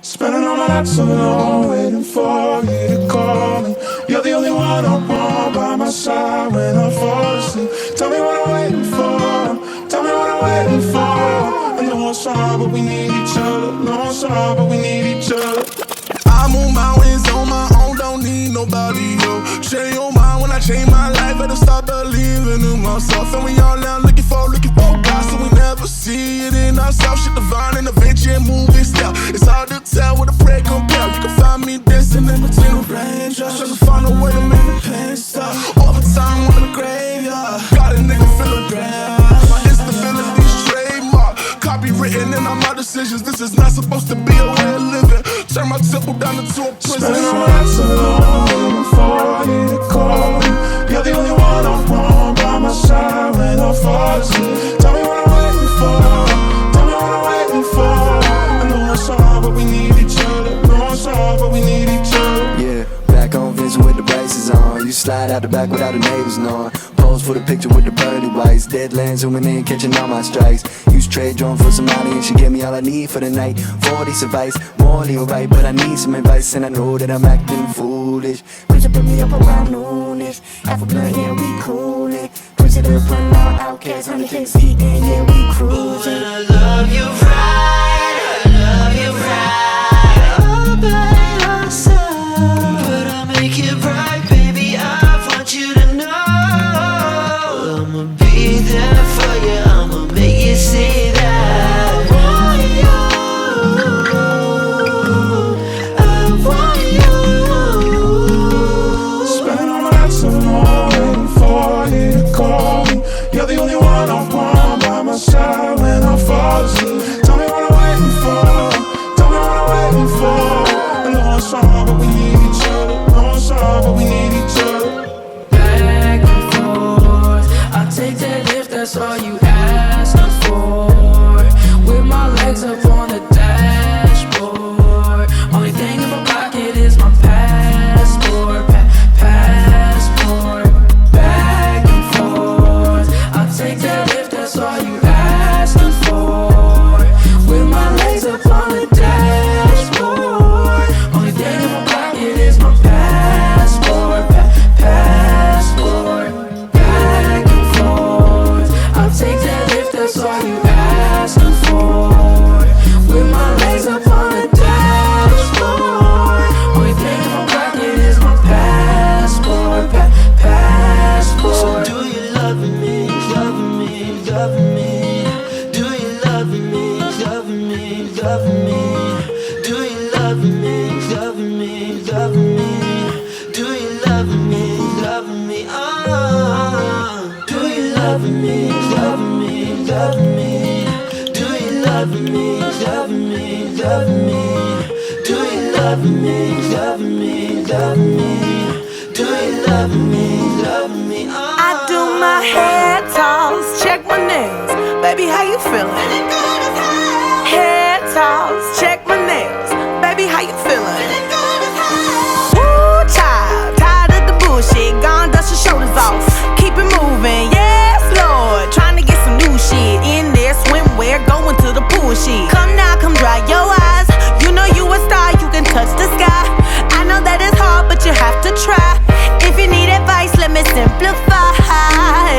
Spending all my nights alone, waiting for you to call me. You're the only one I want by my side when I fall asleep. Tell me what I'm waiting for, tell me what I'm waiting for. I know it's hard, but we need each other. No, it's hard, but we need each other. I move mountains on my own, don't need nobody, yo. Change your mind when I change my life, better start believing in myself. And we all now looking for God, so we never see it in ourselves. Shit divine and adventure and movie style. It's hard to tell what a prayer compare. You can find me dancing in between the raindrops, trying to find a way to make the pain stop. Overtime on the graveyard, got a nigga feeling grand. My instability's trademark, copywritten in all my decisions. This is not supposed to be a way of living. Turn my temple down into a prison. Spending all my nights alone, waiting for you to call me. You're the only one I want by my side when I fall asleep. Tell me what I'm waiting for, tell me what I'm waiting for. I know it's hard, but we need each other. No, it's hard, but we need each other. Yeah, back on Vincent with the braces on. You slide out the back without the neighbors knowing. Pose for the picture with the pearly whites. Deadlands zooming in, catching all my strikes. Use trade drone for some money and she gave me all I need for the night. 40 advice, morally alright, but I need some advice and I know that I'm acting foolish. Push up, put me up around noonish. Half a blunt, yeah, we coolin'. Push it up, run out, outcast, 100K seat, and yeah, we cruising. Ooh, and I love you right, I love you right. All by yourself, but I'll make it right, baby. I want you to know I'ma be there for you. I'ma make you see that I want you. Spending all my nights alone, waiting for you to call me. You're the only one I want by my side when I fall asleep. Tell me what I'm waiting for, tell me what I'm waiting for. I know it's hard, but we need each other. No, it's hard, but we need each other. Back and forth, I'll take that if that's all you asking for. With my legs up on the dashboard, only thing in my pocket is my passport. Passport. Back and forth, I'll take that if that's all you asking for. With my legs up on the dashboard, only thing in my pocket is my passport. Passport. Back and forth, I'll take that if that's all you asking for. With my legs up on the dashboard, only thing in my pocket is my passport. Passport. So do you love me, love me, love me? Do you love me, love me, love me? Do you love me, love me, love me? Do you love me, love me? Oh, do you love me, love me, love me? Do you love me, love me, love me? Do you love me, love me, love me? Do you love me, love me? Oh. I do my hair toss, check my nails. Baby, how you feeling? Hair toss, check my nails. Baby, how you feeling? Woo, child, tired of the bullshit. Gone, dust your shoulders off. Keep it moving, yes, Lord. Trying to get some new shit in there. Swimwear, going to the pool shit. Come now, come dry your eyes. You know you a star, you can touch the sky. I know that it's hard, but you have to try. If you need advice, let me simplify.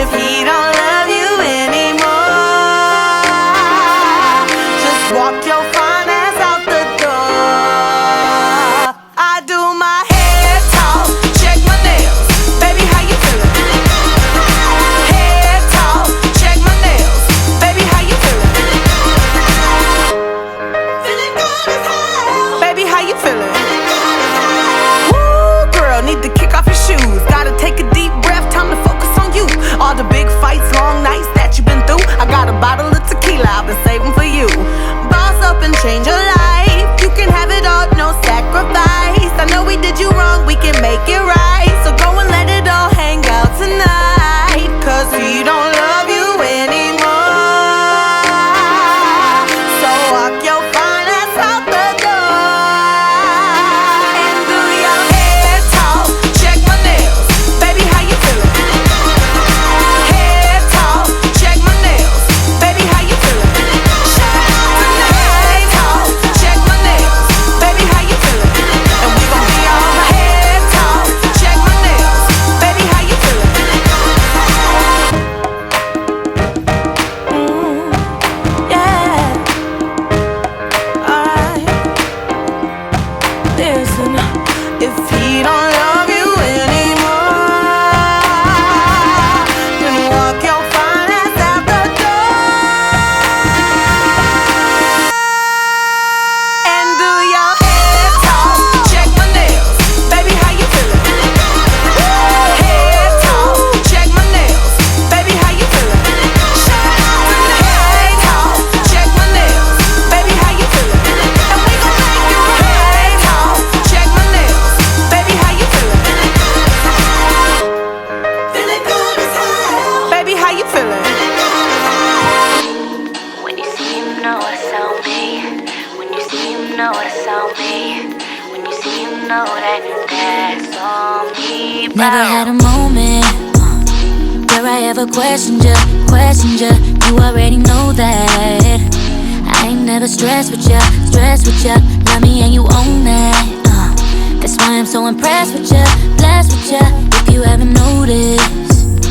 If he don't love you anymore, just walk your fine ass out the door. I do my hair talk, check my nails. Baby, how you feeling? Hair talk, check my nails. Baby, how you feeling? Baby, how you feeling? Woo, girl, need to kick off your shoes. Gotta take a deep breath, time to focus on you. All the big fights, long nights that you've been through. I got a bottle of tequila I've been saving for you. Boss up and change your life. You can have it all, no sacrifice. I know we did you wrong, we can make it right. So go and let it all hang out tonight. Cause he don't love you anymore. So walk your fine ass out the door. And do your hair talk, check my nails. Baby, how you feeling? Hair talk, check my nails. Baby, how you feeling? Hair talk, on me. When you see him, know that that's on me. Never had a moment where I ever questioned ya. You already know that. I ain't never stressed with ya. Love me and you own that. That's why I'm so impressed with ya, blessed with ya. If you haven't noticed,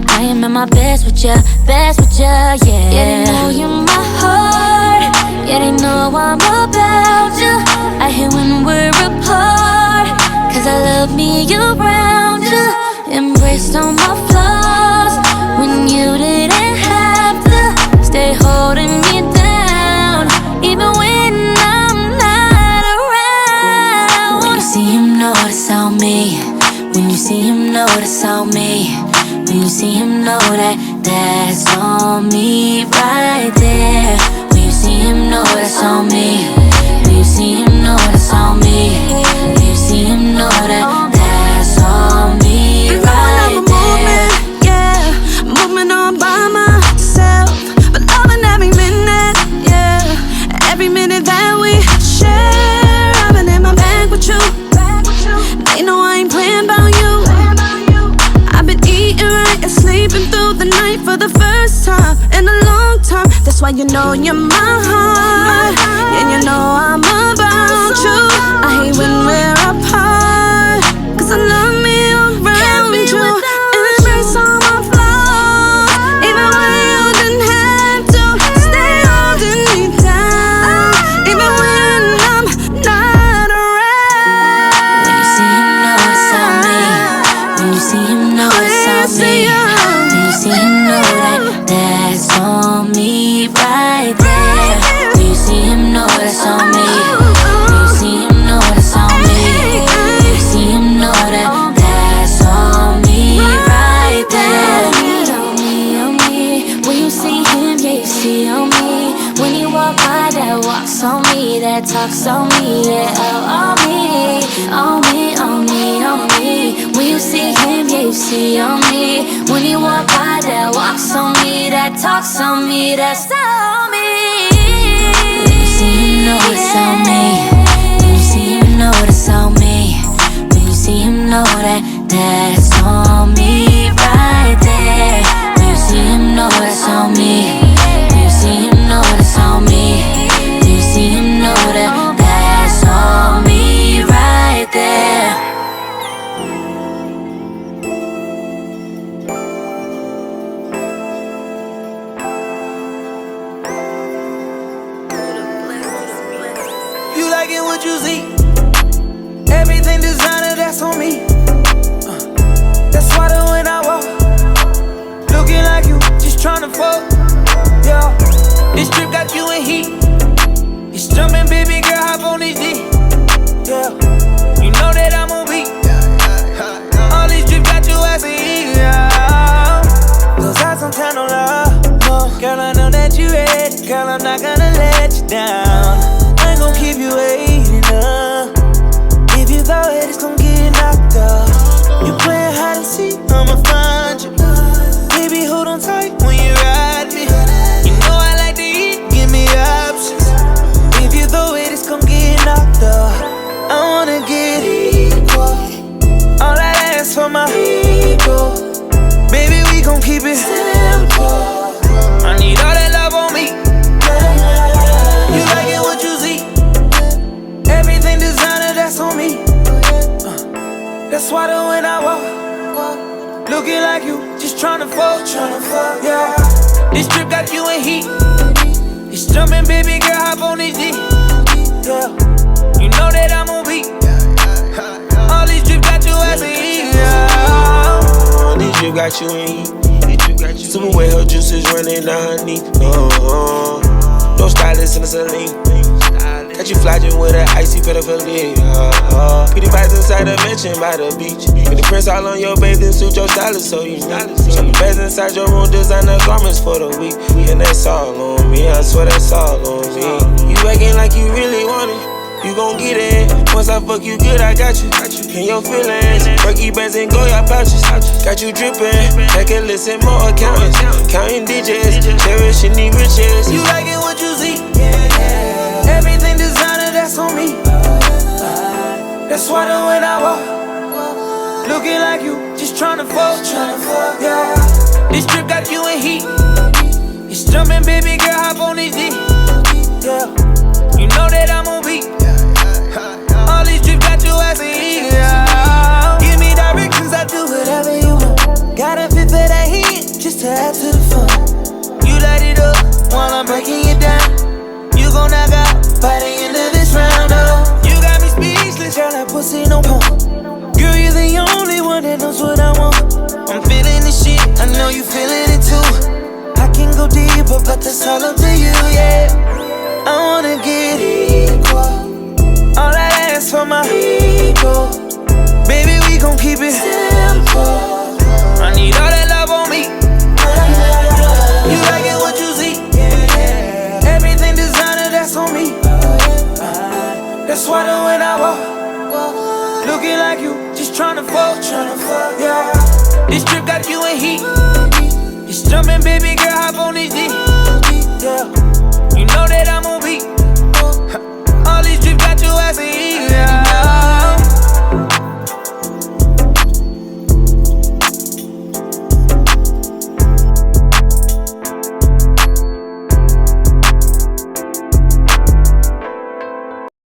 I am at my best with ya, yeah. Yeah, they know you're my heart. Yeah, they know I'm about you. I hate when we're apart, cause I love me around you. Embraced all my flaws when you didn't have to. Stay holding me down, even when I'm not around. When you see him, know it's on me. When you see him, know it's on me. When you see him, know that that's on me right there. When you see him, know that's on me. When you see him, know that's on me. When you see him, know that that's on me right there. Yeah, moving on by myself, but loving every minute, yeah. Every minute that we share, I've been in my bag with you. They know I ain't playing about you. I've been eating right and sleeping through the night for the first time in a long time. That's why you know you're my heart, and you know I'm about you. I hate when we're apart, cause I love me around you. Embrace all my flaws, even when you didn't have to. Stay holding me down, even when I'm not around. When you see him, know it's on me. When you see him, know it's on me. When you see him, know that that's on me right there. When you see him, know that's on me. When you see him, know that's on me. When you see him, know that that's on me right there. On me. When you see him, yeah, you see on me. When you walk by, that walks on me, that talks on me, yeah, on me, on me, on me, on me. When you see him, yeah, you see on me. When you walk by, that walks on me, that talks on me, that's on me. When you see him, know it's on me. When you see him, know it's on me. When you see him, know that that's on me right there. When you see him, know it's on me. When you see him, know it's on me. When you see him, know that that's on me right there. You like it what you see. Everything designer, that's on me. That's why when I walk, looking like you, just tryna fuck. Yeah, this trip got you in heat. It's jumping, baby girl, hop on this D. Yeah, you know that I'm on beat. All these trips got you asking eat. Yeah, those eyes on town, no love. No, girl, I know that you ready. Girl, I'm not gonna let you down. I ain't gon' keep you waiting up. If you throw it, it's gon' get knocked up. You playin' hide and seek, I'ma find you. Baby, hold on tight when you ride me. You know I like to eat, give me options. If you throw it, it's gon' get knocked up. I wanna get equal. All that ass for my ego. Baby, we gon' keep it simple. I need all that love on me. You like it what you see. Everything designer, that's on me. That's why when I walk, looking like you, just tryna fuck, yeah. This trip got you in heat. It's jumping, baby girl, hop on this D. Yeah, you know that I'm on beat. All these trips got you asking eat, yeah. These trips got you in heat. Super wet, her juices running down her knee. No stylist in the saline. Got you flogging with an icy pedophilia. Pretty vibes inside the mansion by the beach. With the prints all on your bathing suit, your stylist so you know. Some beds inside your room, designer garments for the week. And that's all on me, I swear that's all on me. You acting like you really want it. You gon' get it. Once I fuck you good, I got you. In your feelings, Berkey bands and Goya pouches. Got you drippin', checkin' listen more accountants. Counting digits, cherishing the riches. You like it what you see. Everything designer, that's on me. That's why the when I walk, looking like you, just tryna fuck, yeah. This trip got you in heat. It's jumping, baby girl, hop on this D. Yeah, you know that I'm on beat. All these trips got you asking heat. Yeah. Give me directions, I do whatever you want. Got a fifth of that heat, just to add to the fun. You light it up while I'm breaking it down. You gon' knock out by the end of this round. You got me speechless, girl, that pussy no pump. Girl, you're the only one that knows what I want. I'm feeling this shit, I know you feeling it too. I can go deeper, but that's all up to you, yeah. I wanna get equal. All I ask for my ego. Baby, we gon' keep it simple. I need all that love on me. You like it what you see, yeah. Everything designer, that's on me. That's why the when I walk, looking like you, just tryna fuck, yeah. This trip got you in heat. It's jumping, baby girl, hop on this D. Yeah, you know that I'm on beat. All these trips got you asking